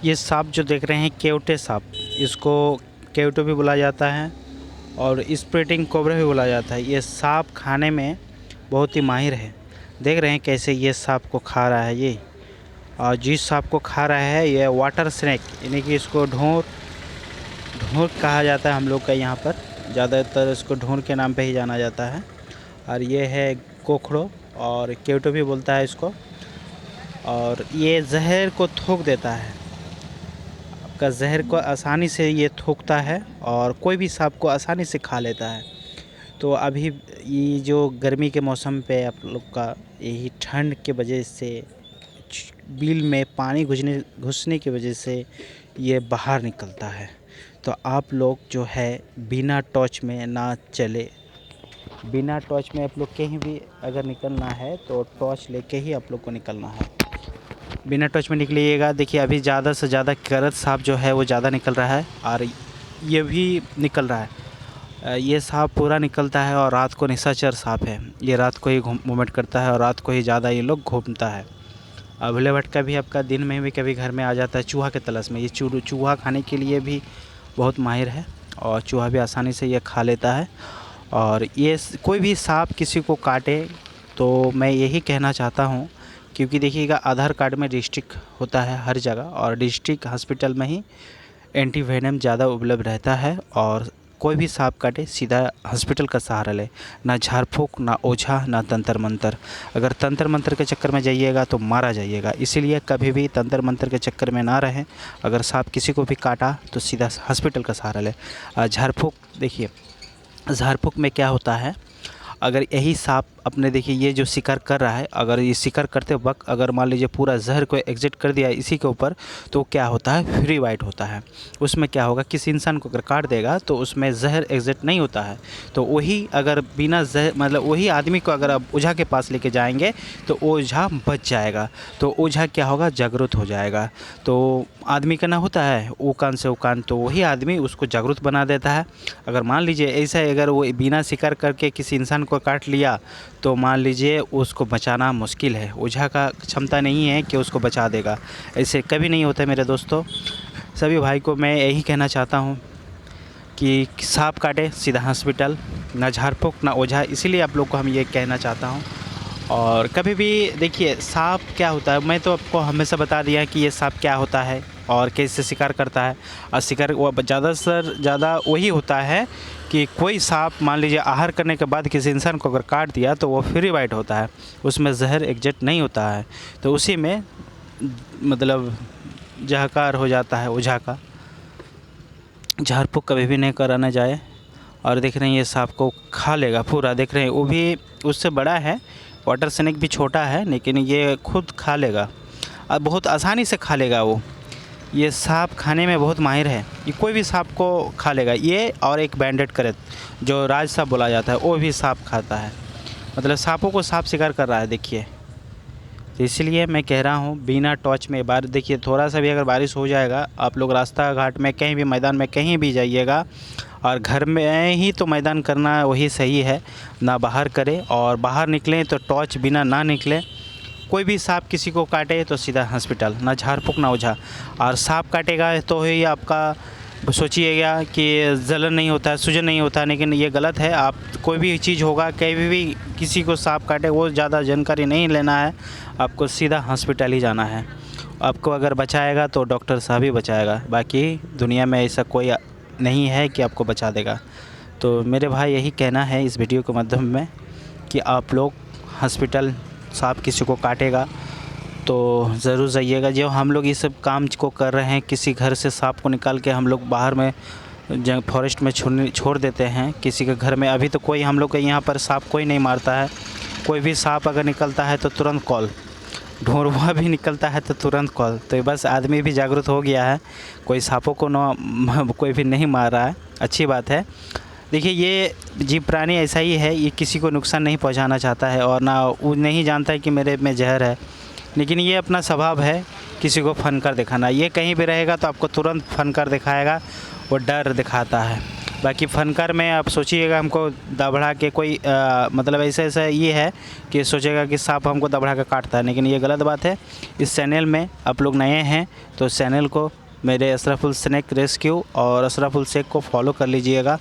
ये सांप जो देख रहे हैं केवटे सांप, इसको केवटो भी बोला जाता है और स्प्रिटिंग कोबरा भी बोला जाता है। ये सांप खाने में बहुत ही माहिर है। देख रहे हैं कैसे ये सांप को खा रहा है ये। और जिस सांप को खा रहा है ये वाटर स्नेक, यानी कि इसको ढोर कहा जाता है हम लोग का यहाँ पर। ज़्यादातर इसको ढोर के नाम पे ही जाना जाता है। और ये है कोखड़ो और केवटो भी बोलता है इसको। और ये जहर को थूक देता है, आपका जहर को आसानी से ये थूकता है और कोई भी सांप को आसानी से खा लेता है। तो अभी ये जो गर्मी के मौसम पे आप लोग का यही ठंड के वजह से बिल में पानी घुसने की वजह से ये बाहर निकलता है। तो आप लोग जो है बिना टॉर्च में ना चले। बिना टॉर्च में आप लोग कहीं भी अगर निकलना है तो टॉर्च लेके ही आप लोग को निकलना है। बिना टॉर्च में निकलिएगा। देखिए अभी ज़्यादा से ज़्यादा करत सांप जो है वो ज़्यादा निकल रहा है और ये भी निकल रहा है। ये सांप पूरा निकलता है और रात को निशाचर सांप है। ये रात को ही मूवमेंट करता है और रात को ही ज़्यादा ये लोग घूमता है। अभले भटका भी आपका दिन में भी कभी घर में आ जाता है चूहा के तलाश में। ये चूहा खाने के लिए भी बहुत माहिर है और चूहा भी आसानी से ये खा लेता है। और ये कोई भी सांप किसी को काटे तो मैं यही कहना चाहता हूँ, क्योंकि देखिएगा आधार कार्ड में डिस्ट्रिक्ट होता है हर जगह और डिस्ट्रिक्ट हॉस्पिटल में ही एंटीवेनम ज़्यादा उपलब्ध रहता है। और कोई भी सांप काटे सीधा हॉस्पिटल का सहारा ले, ना झाड़ फूँक, ना ओझा, ना तंत्र मंत्र। अगर तंत्र मंत्र के चक्कर में जाइएगा तो मारा जाइएगा। इसीलिए कभी भी तंत्र मंत्र के चक्कर में ना रहें। अगर सांप किसी को भी काटा तो सीधा हॉस्पिटल का सहारा ले। झाड़ फूँक, देखिए झाड़ फूँक में क्या होता है, अगर यही सांप अपने देखिए ये जो शिकार कर रहा है, अगर ये शिकार करते वक्त अगर मान लीजिए पूरा जहर को एग्जिट कर दिया इसी के ऊपर, तो क्या होता है फ्री वाइट होता है। उसमें क्या होगा, किसी इंसान को अगर काट देगा तो उसमें जहर एग्जिट नहीं होता है। तो वही अगर बिना जहर मतलब वही आदमी को अगर आप ओझा के पास लेके जाएंगे तो ओझा बच जाएगा। तो ओझा क्या होगा, जागरूक हो जाएगा। तो आदमी का ना होता है वो कान से वो कान, तो वही आदमी उसको जागरूक बना देता है। अगर मान लीजिए ऐसा अगर वो बिना शिकार करके किसी इंसान को काट लिया तो मान लीजिए उसको बचाना मुश्किल है। ओझा का क्षमता नहीं है कि उसको बचा देगा। ऐसे कभी नहीं होता मेरे दोस्तों। सभी भाई को मैं यही कहना चाहता हूँ कि सांप काटे सीधा हॉस्पिटल, ना झाड़ फूँक ना ओझा। इसीलिए आप लोग को हम ये कहना चाहता हूँ। और कभी भी देखिए सांप क्या होता है, मैं तो आपको हमेशा बता दिया कि ये सांप क्या होता है और कैसे शिकार करता है। और शिकार वो ज़्यादा से ज़्यादा वही होता है कि कोई सांप मान लीजिए आहार करने के बाद किसी इंसान को अगर काट दिया तो वो फ्री वाइट होता है, उसमें जहर एग्जिट नहीं होता है। तो उसी में मतलब जहकार हो जाता है ओझा का। झाड़ फूँक कभी भी नहीं कराना जाए। और देख रहे हैं ये सांप को खा लेगा पूरा, देख रहे हैं वो भी उससे बड़ा है, वाटर स्नेक भी छोटा है, लेकिन ये खुद खा लेगा और बहुत आसानी से खा लेगा वो। ये सांप खाने में बहुत माहिर है, ये कोई भी सांप को खा लेगा। ये और एक बैंडेड करत जो राज सांप बोला जाता है वो भी सांप खाता है, मतलब सांपों को सांप शिकार कर रहा है देखिए। तो इसलिए मैं कह रहा हूँ बिना टॉर्च में बार देखिए, थोड़ा सा भी अगर बारिश हो जाएगा आप लोग रास्ता घाट में कहीं भी मैदान में कहीं भी जाइएगा, और घर में ही तो मैदान करना वही सही है, ना बाहर करें। और बाहर निकलें तो टॉर्च बिना ना निकलें। कोई भी सांप किसी को काटे तो सीधा हॉस्पिटल, ना झाड़ फूँक ना ओझा। और सांप काटेगा तो ही आपका सोचिएगा कि जलन नहीं होता है, सूजन नहीं होता, लेकिन ये गलत है। आप कोई भी चीज़ होगा कहीं भी किसी को सांप काटे वो ज़्यादा जानकारी नहीं लेना है, आपको सीधा हॉस्पिटल ही जाना है। आपको अगर बचाएगा तो डॉक्टर साहब ही बचाएगा, बाकी दुनिया में ऐसा कोई नहीं है कि आपको बचा देगा। तो मेरे भाई यही कहना है इस वीडियो के माध्यम में कि आप लोग हॉस्पिटल, सांप किसी को काटेगा तो ज़रूर जाइएगा। जो हम लोग ये सब काम को कर रहे हैं, किसी घर से सांप को निकाल के हम लोग बाहर में फॉरेस्ट में छोड़ देते हैं किसी के घर में। अभी तो कोई हम लोग के यहाँ पर सांप कोई नहीं मारता है। कोई भी सांप अगर निकलता है तो तुरंत कॉल, ढोरवा भी निकलता है तो तुरंत कॉल। तो बस आदमी भी जागरूक हो गया है, कोई सांपों को ना कोई भी नहीं मार रहा है, अच्छी बात है। देखिए ये जीव प्राणी ऐसा ही है, ये किसी को नुकसान नहीं पहुंचाना चाहता है और ना वो नहीं जानता है कि मेरे में जहर है, लेकिन ये अपना स्वभाव है किसी को फन कर दिखाना। ये कहीं भी रहेगा तो आपको तुरंत फन कर दिखाएगा, वो डर दिखाता है। बाकी फनकार में आप सोचिएगा हमको दबड़ा के कोई मतलब ऐसा ये है कि सोचेगा कि सांप हमको दबड़ा के काटता है, लेकिन ये गलत बात है। इस चैनल में आप लोग नए हैं तो चैनल को मेरे अशरफुल स्नेक रेस्क्यू और अशरफुल शेख को फॉलो कर लीजिएगा।